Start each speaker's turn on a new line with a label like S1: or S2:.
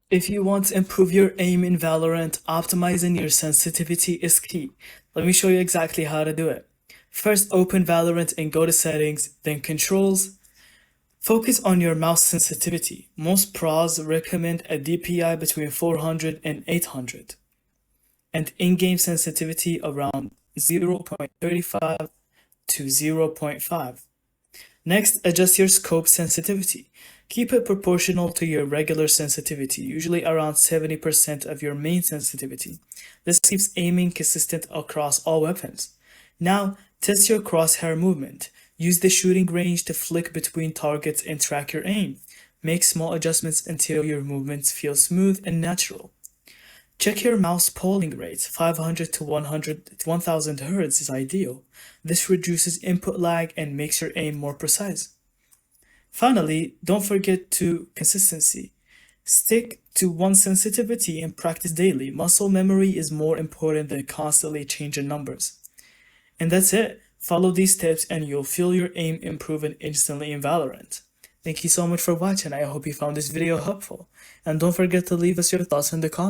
S1: If you want to improve your aim in Valorant, optimizing your sensitivity is key. Let me show you exactly how to do it. First, open Valorant and go to Settings, then Controls. Focus on your mouse sensitivity. Most pros recommend a DPI between 400 and 800, and in-game sensitivity around 0.35 to 0.5. Next, adjust your scope sensitivity. Keep it proportional to your regular sensitivity, usually around 70% of your main sensitivity. This keeps aiming consistent across all weapons. Now, test your crosshair movement. Use the shooting range to flick between targets and track your aim. Make small adjustments until your movements feel smooth and natural. Check your mouse polling rate. 500 to 1000 Hz is ideal. This reduces input lag and makes your aim more precise. Finally, don't forget to consistency. Stick to one sensitivity and practice daily. Muscle memory is more important than constantly changing numbers. And that's it. Follow these tips and you'll feel your aim improving instantly in Valorant. Thank you so much for watching. I hope you found this video helpful. And don't forget to leave us your thoughts in the comments.